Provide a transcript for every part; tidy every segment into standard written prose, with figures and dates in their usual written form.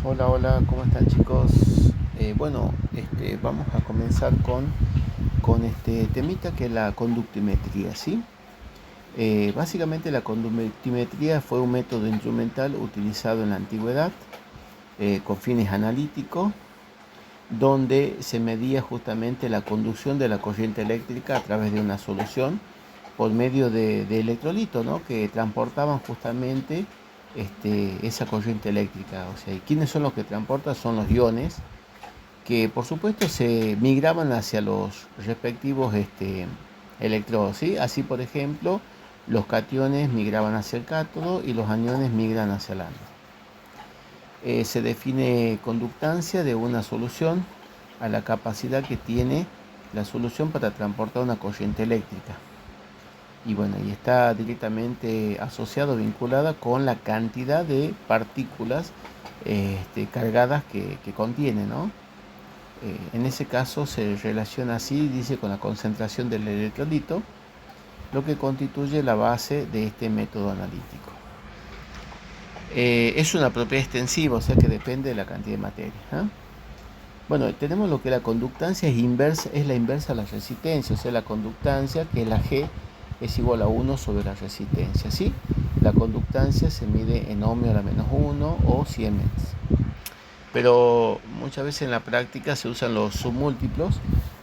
Hola, hola, ¿cómo están chicos? Vamos a comenzar con este temita que es la conductimetría, ¿sí? Básicamente la conductimetría fue un método instrumental utilizado en la antigüedad con fines analíticos, donde se medía justamente la conducción de la corriente eléctrica a través de una solución por medio de electrolitos, ¿no? Que transportaban justamente esa corriente eléctrica. O sea, ¿y quiénes son los que transportan? Son los iones, que por supuesto se migraban hacia los respectivos electrodos, ¿sí? Así, por ejemplo, los cationes migraban hacia el cátodo y los aniones migran hacia el ánodo. Se define conductancia de una solución a la capacidad que tiene la solución para transportar una corriente eléctrica. Y bueno, y está directamente asociado, vinculada con la cantidad de partículas cargadas que contiene, ¿no? En ese caso se relaciona así, dice, con la concentración del electrolito, lo que constituye la base de este método analítico. Es una propiedad extensiva, o sea que depende de la cantidad de materia, ¿eh? Bueno, tenemos lo que la conductancia es la inversa a la resistencia, o sea, la conductancia, que es la G, es igual a 1 sobre la resistencia, ¿sí? La conductancia se mide en ohmio a la menos 1 o Siemens. Pero muchas veces en la práctica se usan los submúltiplos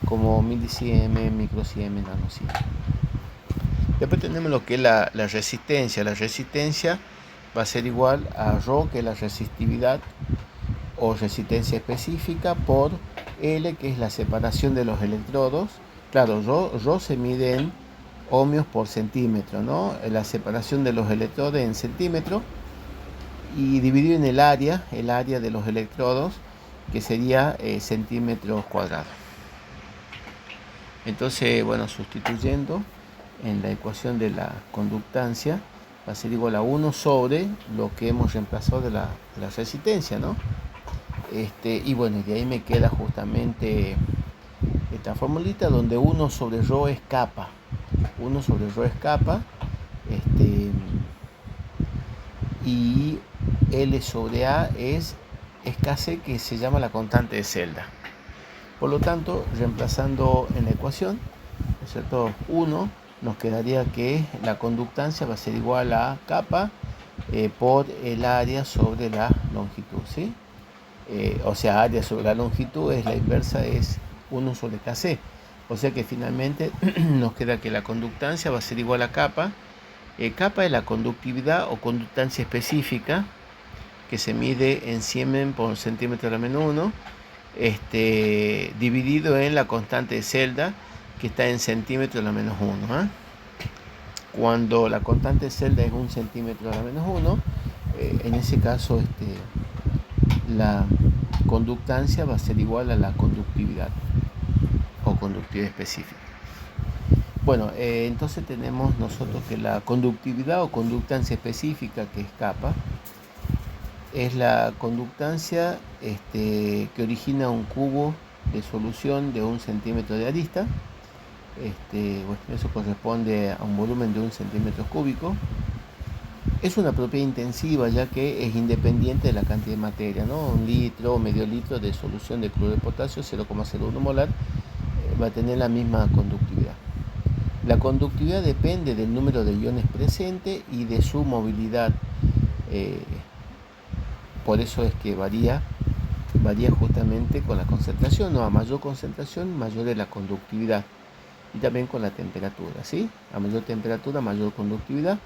como milisiemens, microsiemens, nanosiemens. Después tenemos lo que es la resistencia. La resistencia va a ser igual a ρ, que es la resistividad o resistencia específica, por L, que es la separación de los electrodos. Claro, ρ se mide en ohmios por centímetro, ¿no? La separación de los electrodos en centímetros, y dividido en el área de los electrodos, que sería centímetros cuadrados. Entonces, bueno, sustituyendo en la ecuación de la conductancia, va a ser igual a 1 sobre lo que hemos reemplazado de la resistencia, ¿no? Y bueno, de ahí me queda justamente esta formulita donde 1 sobre ρ es kappa. 1 sobre ρ es kappa. Y L sobre A es Kc, que se llama la constante de celda. Por lo tanto, reemplazando en la ecuación, ¿no es cierto? 1, nos quedaría que la conductancia va a ser igual a kappa por el área sobre la longitud, ¿sí? O sea, área sobre la longitud es la inversa, es 1 sobre Kc. O sea que finalmente nos queda que la conductancia va a ser igual a kappa. Kappa es la conductividad o conductancia específica, que se mide en Siemens por centímetro a la menos 1, dividido en la constante de celda, que está en centímetro a la menos 1, ¿eh? Cuando la constante de celda es 1 centímetro a la menos 1, en ese caso la conductancia va a ser igual a la conductividad o conductividad específica. Bueno, entonces tenemos nosotros que la conductividad o conductancia específica, que es kappa, es la conductancia que origina un cubo de solución de 1 centímetro de arista. Eso corresponde a un volumen de 1 centímetro cúbico. Es una propiedad intensiva, ya que es independiente de la cantidad de materia, ¿no? 1 litro o medio litro de solución de cloruro de potasio, 0,01 molar, va a tener la misma conductividad. La conductividad depende del número de iones presentes y de su movilidad. Por eso es que varía justamente con la concentración, ¿no? A mayor concentración, mayor es la conductividad. Y también con la temperatura, ¿sí? A mayor temperatura, mayor conductividad.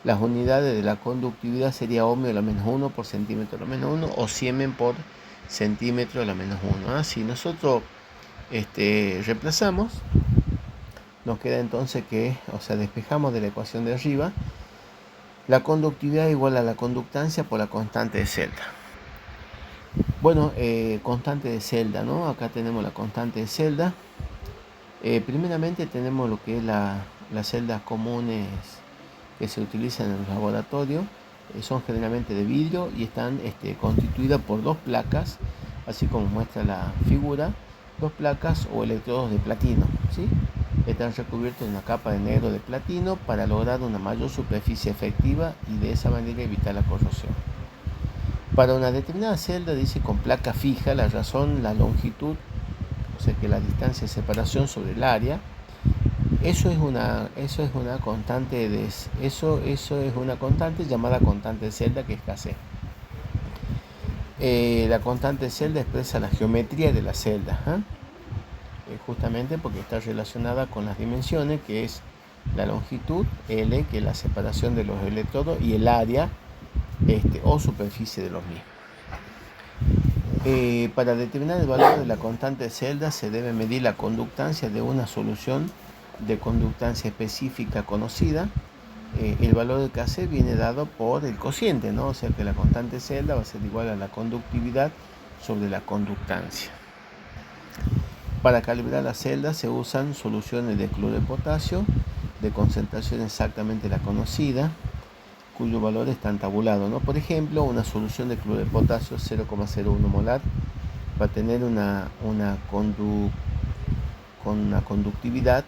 Las unidades de la conductividad sería ohmio a la menos 1 por centímetro a la menos 1 o Siemens por centímetro a la menos 1, ¿eh? Si nosotros reemplazamos, nos queda entonces que, o sea, despejamos de la ecuación de arriba, la conductividad igual a la conductancia por la constante de celda. Bueno, constante de celda, ¿no? Acá tenemos la constante de celda. Primeramente tenemos lo que es las celdas comunes que se utilizan en el laboratorio. Son generalmente de vidrio y están constituidas por dos placas, así como muestra la figura, dos placas o electrodos de platino, ¿sí? Están recubiertos en una capa de negro de platino para lograr una mayor superficie efectiva y de esa manera evitar la corrosión. Para una determinada celda dice con placa fija, la razón, la longitud, o sea que la distancia de separación sobre el área, eso es una constante eso es una constante llamada constante de celda, que es Kc. La constante de celda expresa la geometría de la celda, justamente porque está relacionada con las dimensiones, que es la longitud, L, que es la separación de los electrodos, y el área o superficie de los mismos. Para determinar el valor de la constante de celda se debe medir la conductancia de una solución de conductancia específica conocida. El valor de Kc viene dado por el cociente, ¿no? O sea que la constante de celda va a ser igual a la conductividad sobre la conductancia. Para calibrar la celda se usan soluciones de cloruro de potasio de concentración exactamente la conocida, cuyo valor está tabulado, ¿no? Por ejemplo, una solución de cloruro de potasio 0,01 molar va a tener una conductividad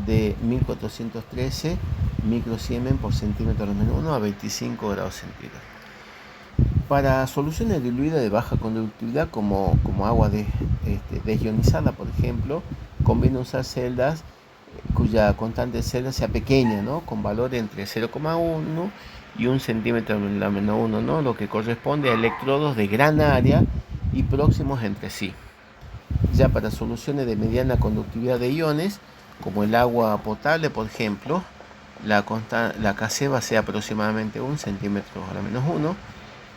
de 1413 microsiemens por centímetro al menos 1 a 25 grados centígrados. Para soluciones diluidas de baja conductividad como agua desionizada, por ejemplo, conviene usar celdas cuya constante de celda sea pequeña, ¿no? Con valor entre 0,1 y 1 centímetro a la menos 1, ¿no? Lo que corresponde a electrodos de gran área y próximos entre sí. Ya para soluciones de mediana conductividad de iones, como el agua potable, por ejemplo, la Kc va a ser aproximadamente 1 centímetro a la menos 1.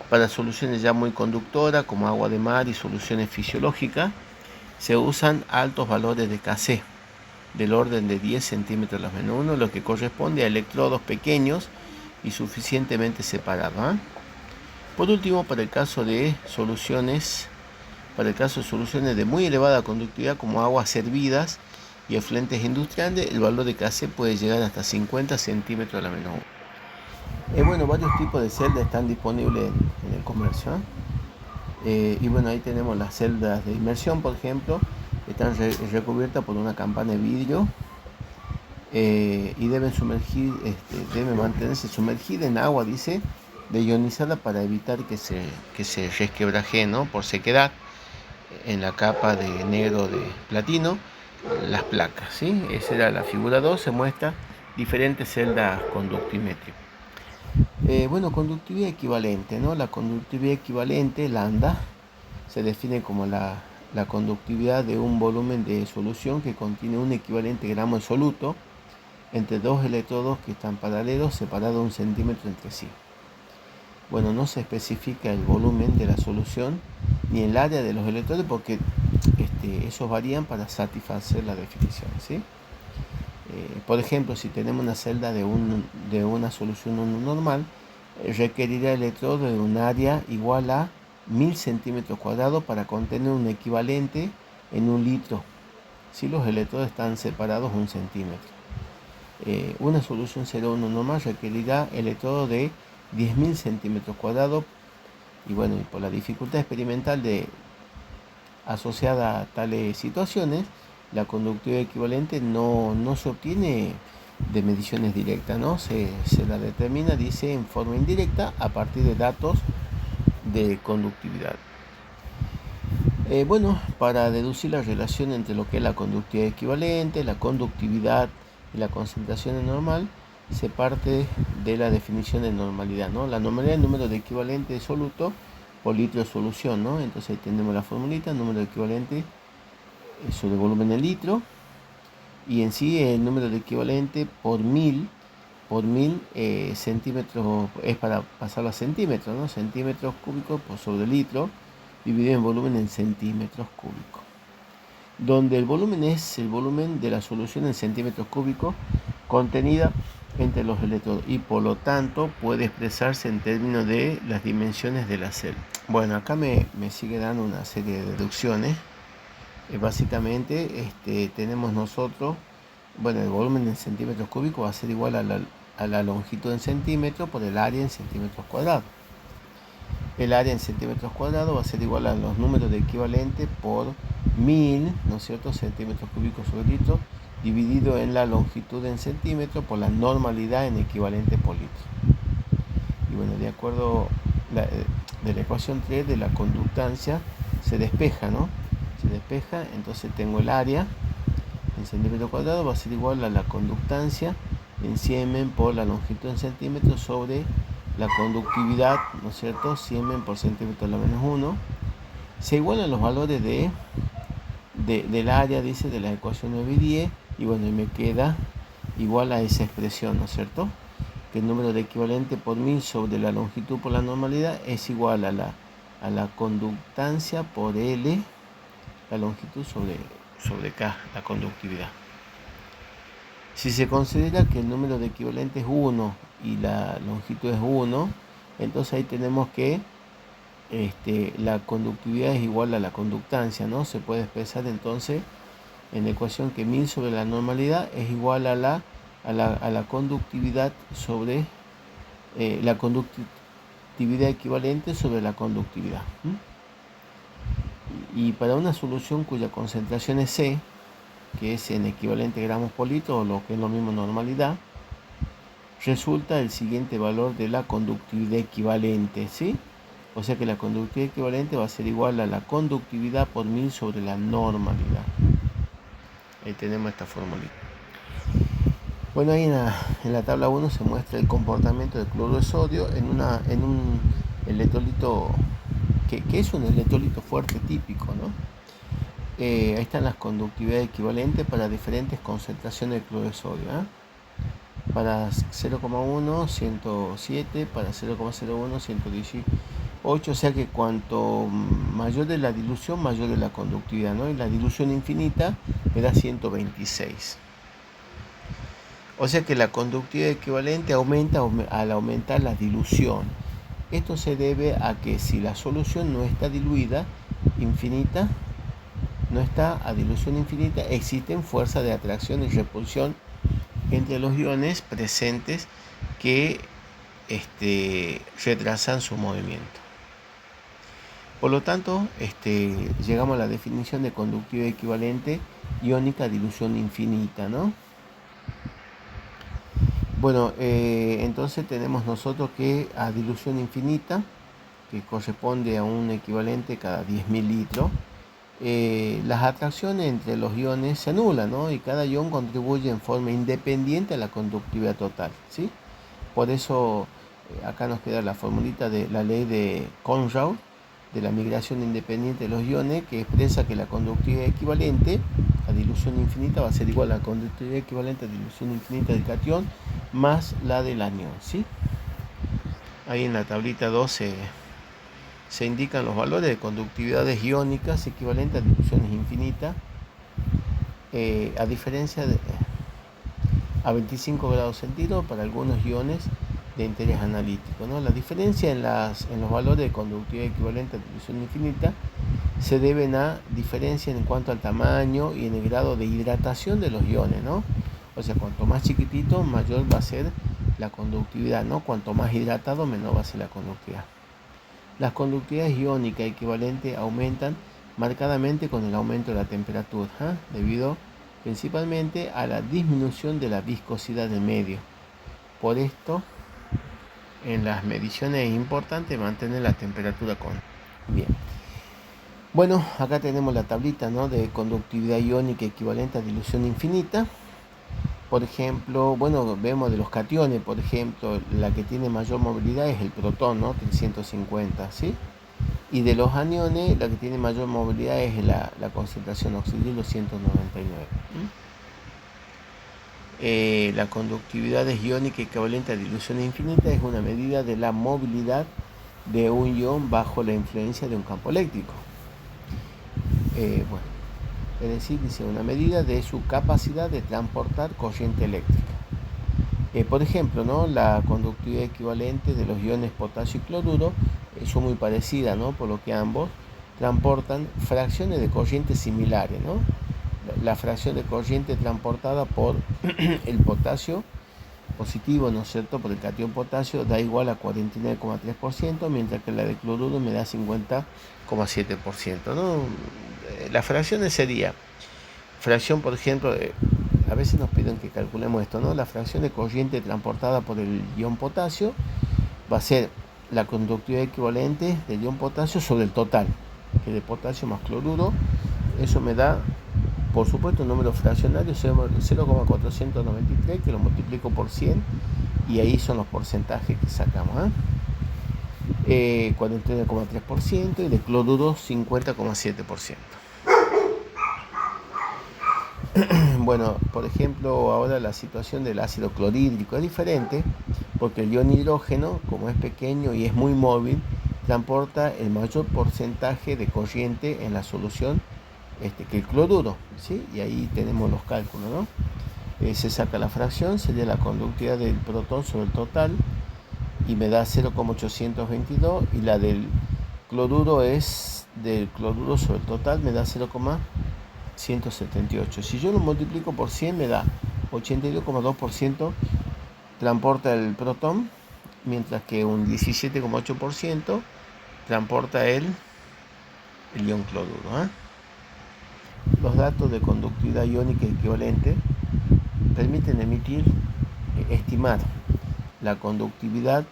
Para soluciones ya muy conductoras, como agua de mar y soluciones fisiológicas, se usan altos valores de Kc, del orden de 10 centímetros a la menos 1, lo que corresponde a electrodos pequeños y suficientemente separados. Por último, para el caso de soluciones de muy elevada conductividad, como aguas hervidas y efluentes industriales, el valor de Kc puede llegar hasta 50 centímetros a la menos 1. Varios tipos de celdas están disponibles en el comercio. Y bueno, ahí tenemos las celdas de inmersión, por ejemplo, están recubiertas por una campana de vidrio y deben mantenerse sumergidas en agua, dice, deionizada, para evitar que se resquebraje, ¿no? Por sequedad en la capa de negro de platino las placas, ¿sí? Esa era la figura 2, se muestra diferentes celdas conductimétricas. Conductividad equivalente, ¿no? La conductividad equivalente, lambda, se define como la conductividad de un volumen de solución que contiene un equivalente gramo de soluto entre dos electrodos que están paralelos, separados 1 centímetro entre sí. No se especifica el volumen de la solución ni el área de los electrodos, porque esos varían para satisfacer la definición, ¿sí? Por ejemplo, si tenemos una celda de una solución normal, requerirá electrodos de un área igual a 1000 centímetros cuadrados para contener un equivalente en 1 litro, si los electrodos están separados 1 centímetro. Una solución 0,1 normal requerirá electrodos de 10.000 centímetros cuadrados, y por la dificultad experimental asociada a tales situaciones, la conductividad equivalente no se obtiene de mediciones directas, ¿no? Se la determina, dice, en forma indirecta a partir de datos de conductividad. Para deducir la relación entre lo que es la conductividad equivalente, la conductividad y la concentración normal, se parte de la definición de normalidad, ¿no? La normalidad es el número de equivalente de soluto por litro de solución, ¿no? Entonces ahí tenemos la formulita, número de equivalente sobre volumen en litro, y en sí el número de equivalente por mil centímetros, es para pasarlo a centímetros, ¿no? Centímetros cúbicos por sobre litro, dividido en volumen en centímetros cúbicos, donde el volumen es el volumen de la solución en centímetros cúbicos contenida entre los electrodos, y por lo tanto puede expresarse en términos de las dimensiones de la celda. Acá me sigue dando una serie de deducciones. Básicamente tenemos nosotros, el volumen en centímetros cúbicos va a ser igual a la longitud en centímetros por el área en centímetros cuadrados. El área en centímetros cuadrados va a ser igual a los números de equivalente por 1000, ¿no es cierto?, centímetros cúbicos sobre litro, dividido en la longitud en centímetros por la normalidad en equivalente por litro. Y de acuerdo de la ecuación 3 de la conductancia se despeja, ¿no? Se despeja, entonces tengo el área en centímetro cuadrado, va a ser igual a la conductancia en siemen por la longitud en centímetros sobre la conductividad, ¿no es cierto? Siemen por centímetro a la menos 1. Se igualan los valores del área, dice, de la ecuación 9 y 10, y bueno, y me queda igual a esa expresión, ¿no es cierto? Que el número de equivalente por 1000 sobre la longitud por la normalidad es igual a la conductancia por L, la longitud sobre K, la conductividad. Si se considera que el número de equivalente es 1 y la longitud es 1, entonces ahí tenemos que la conductividad es igual a la conductancia, ¿no? Se puede expresar entonces en la ecuación que 1000 sobre la normalidad es igual a la conductividad sobre la conductividad equivalente sobre la conductividad. Y para una solución cuya concentración es C, que es en equivalente gramos por litro, o lo que es lo mismo normalidad, resulta el siguiente valor de la conductividad equivalente, ¿sí? O sea que la conductividad equivalente va a ser igual a la conductividad por 1000 sobre la normalidad. Ahí tenemos esta formulita. Bueno, ahí en la tabla 1 se muestra el comportamiento del cloruro de sodio en un electrolito que es un electrolito fuerte típico, ¿no? Ahí están las conductividades equivalentes para diferentes concentraciones de cloruro de sodio, ¿eh? Para 0,1, 107, para 0,01, 118, o sea que cuanto mayor de la dilución, mayor de la conductividad, ¿no? Y la dilución infinita me da 126. O sea que la conductividad equivalente aumenta al aumentar la dilución. Esto se debe a que si la solución no está diluida, infinita, no está a dilución infinita, existen fuerzas de atracción y repulsión entre los iones presentes que retrasan su movimiento. Por lo tanto, llegamos a la definición de conductividad equivalente iónica a dilución infinita, ¿no? Bueno, entonces tenemos nosotros que a dilución infinita, que corresponde a un equivalente cada 10.000 litros, las atracciones entre los iones se anulan, ¿no? Y cada ion contribuye en forma independiente a la conductividad total, ¿sí? Por eso acá nos queda la formulita de la ley de Conraud, de la migración independiente de los iones, que expresa que la conductividad equivalente a dilución infinita va a ser igual a la conductividad equivalente a dilución infinita del catión más la del anión, ¿sí? Ahí en la tablita 12 se indican los valores de conductividades iónicas equivalentes a diluciones infinitas, a diferencia de a 25 grados centígrados para algunos iones de interés analítico, ¿no? La diferencia en los valores de conductividad equivalente a dilución infinita se deben a diferencia en cuanto al tamaño y en el grado de hidratación de los iones, ¿no? O sea, cuanto más chiquitito, mayor va a ser la conductividad, ¿no? Cuanto más hidratado, menor va a ser la conductividad. Las conductividades iónicas equivalentes aumentan marcadamente con el aumento de la temperatura, debido principalmente a la disminución de la viscosidad del medio. Por esto, en las mediciones es importante mantener la temperatura con. Bien. Bueno, acá tenemos la tablita, ¿no? De conductividad iónica equivalente a dilución infinita. Por ejemplo, bueno, vemos de los cationes, por ejemplo, la que tiene mayor movilidad es el protón, ¿no? 350, ¿sí? Y de los aniones, la que tiene mayor movilidad es la concentración oxidilo 199. La conductividad iónica equivalente a dilución infinita es una medida de la movilidad de un ion bajo la influencia de un campo eléctrico. Bueno, es decir, dice una medida de su capacidad de transportar corriente eléctrica. Por ejemplo, ¿no? La conductividad equivalente de los iones potasio y cloruro son muy parecidas, ¿no? Por lo que ambos transportan fracciones de corriente similares, ¿no? La fracción de corriente transportada por el potasio positivo, ¿no es cierto?, por el catión potasio da igual a 49,3%, mientras que la de cloruro me da 50,7%, ¿no? Las fracciones sería fracción, por ejemplo, a veces nos piden que calculemos esto, ¿no? La fracción de corriente transportada por el ion potasio va a ser la conductividad equivalente del ion potasio sobre el total, que de potasio más cloruro. Eso me da, por supuesto, un número fraccionario 0,493, que lo multiplico por 100 y ahí son los porcentajes que sacamos. 49,3% y de cloruro 50,7%. Bueno, por ejemplo, ahora la situación del ácido clorhídrico es diferente porque el ion hidrógeno, como es pequeño y es muy móvil, transporta el mayor porcentaje de corriente en la solución que el cloruro, ¿sí? Y ahí tenemos los cálculos, ¿no? Se saca la fracción, sería la conductividad del protón sobre el total y me da 0,822, y la del cloruro sobre el total me da 0,178. Si yo lo multiplico por 100 me da 82,2% transporta el protón, mientras que un 17,8% transporta el ion cloruro. Los datos de conductividad iónica equivalente permiten estimar la conductividad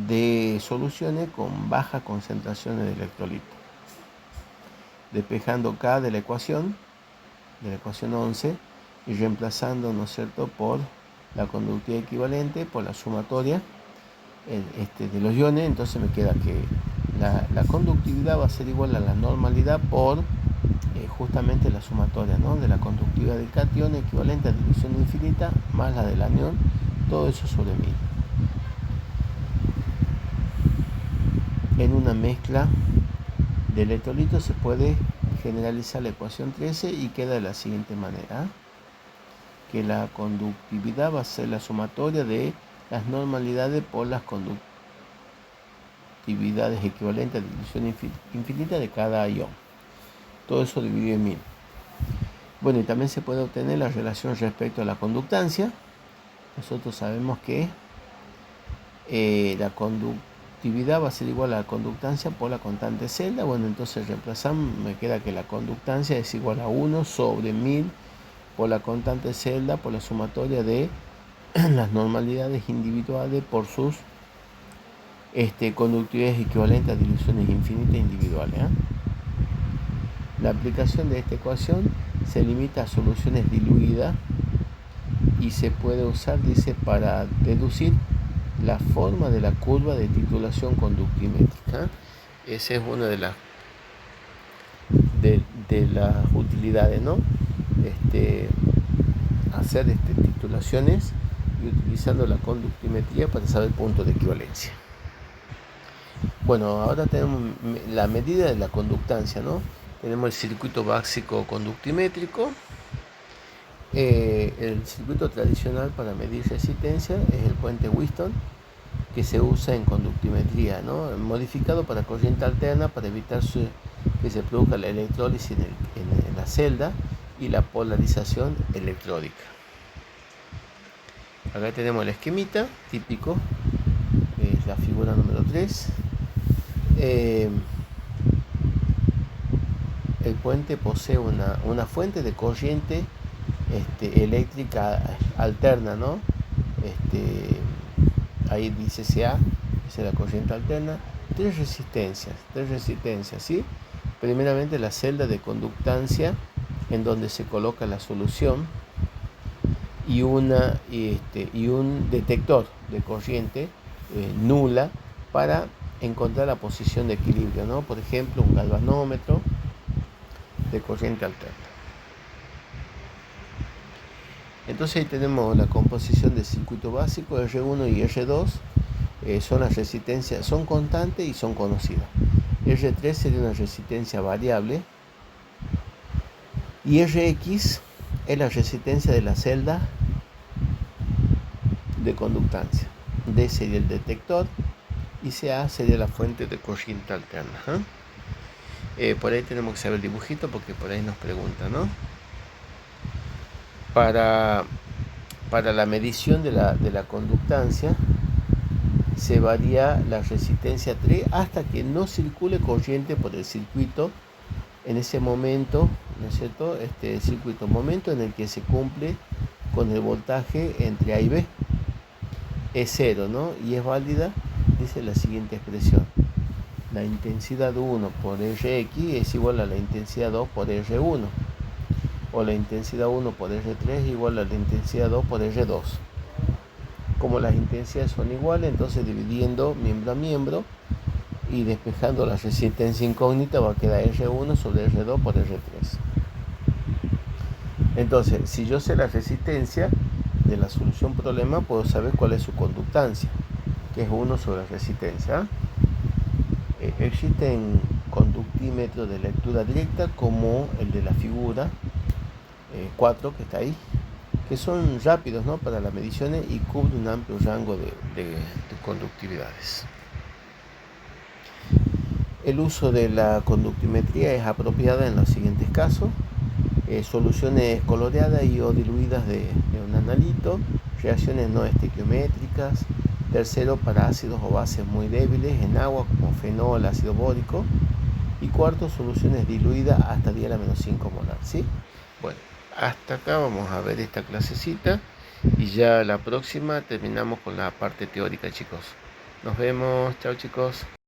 de soluciones con baja concentración de electrolito, despejando K de la ecuación 11 y reemplazando, ¿no es cierto?, por la conductividad equivalente por la sumatoria de los iones. Entonces me queda que la conductividad va a ser igual a la normalidad por justamente la sumatoria, ¿no?, de la conductividad del catión equivalente a dilución infinita más la del anión, todo eso sobre 1000. En una mezcla de electrolitos se puede generalizar la ecuación 13 y queda de la siguiente manera: que la conductividad va a ser la sumatoria de las normalidades por las conductividades equivalentes a dilución infinita de cada ion. Todo eso dividido en 1000. Bueno, y también se puede obtener la relación respecto a la conductancia. Nosotros sabemos que la conductividad va a ser igual a la conductancia por la constante celda. Bueno, entonces reemplazamos, me queda que la conductancia es igual a 1 sobre 1000 por la constante celda por la sumatoria de las normalidades individuales por sus conductividades equivalentes a diluciones infinitas individuales. La aplicación de esta ecuación se limita a soluciones diluidas y se puede usar, dice, para deducir la forma de la curva de titulación conductimétrica. Esa es una de las utilidades, ¿no? Hacer titulaciones y utilizando la conductimetría para saber puntos de equivalencia. Bueno, ahora tenemos la medida de la conductancia, ¿no? Tenemos el circuito básico conductimétrico. El circuito tradicional para medir resistencia es el puente Wheatstone, que se usa en conductimetría, ¿no?, modificado para corriente alterna para evitar que se produzca la electrólisis en la celda y la polarización electródica. Acá tenemos el esquemita típico, es la figura número 3. El puente posee una fuente de corriente eléctrica alterna, ¿no? Ahí dice CA, esa es la corriente alterna. Tres resistencias, ¿sí? Primeramente la celda de conductancia, en donde se coloca la solución, y un detector de corriente nula para encontrar la posición de equilibrio, ¿no? Por ejemplo, un galvanómetro de corriente alterna. Entonces ahí tenemos la composición del circuito básico. R1 y R2 son las resistencias, son constantes y son conocidas. R3 sería una resistencia variable y Rx es la resistencia de la celda de conductancia. D sería el detector y CA sería la fuente de corriente alterna. Por ahí tenemos que saber el dibujito porque por ahí nos preguntan, ¿no? Para la medición de la conductancia se varía la resistencia 3 hasta que no circule corriente por el circuito. En ese momento, ¿no es cierto?, circuito, momento en el que se cumple con el voltaje entre A y B, es 0, ¿no? Y es válida dice la siguiente expresión: la intensidad 1 por Rx es igual a la intensidad 2 por R1, o la intensidad 1 por R3 es igual a la intensidad 2 por R2. Como las intensidades son iguales, entonces dividiendo miembro a miembro y despejando la resistencia incógnita va a quedar R1 sobre R2 por R3. Entonces, si yo sé la resistencia de la solución problema, puedo saber cuál es su conductancia, que es 1 sobre resistencia. Existen conductímetros de lectura directa como el de la figura 4 que está ahí, que son rápidos, ¿no?, para las mediciones y cubren un amplio rango de conductividades. El uso de la conductimetría es apropiada en los siguientes casos: soluciones coloreadas y o diluidas de un analito, reacciones no estequiométricas. Tercero, para ácidos o bases muy débiles en agua como fenol, ácido bórico. Y cuarto, soluciones diluidas hasta 10 a la menos 5 molar, ¿sí? Bueno, hasta acá vamos a ver esta clasecita y ya la próxima terminamos con la parte teórica, chicos. Nos vemos, chao chicos.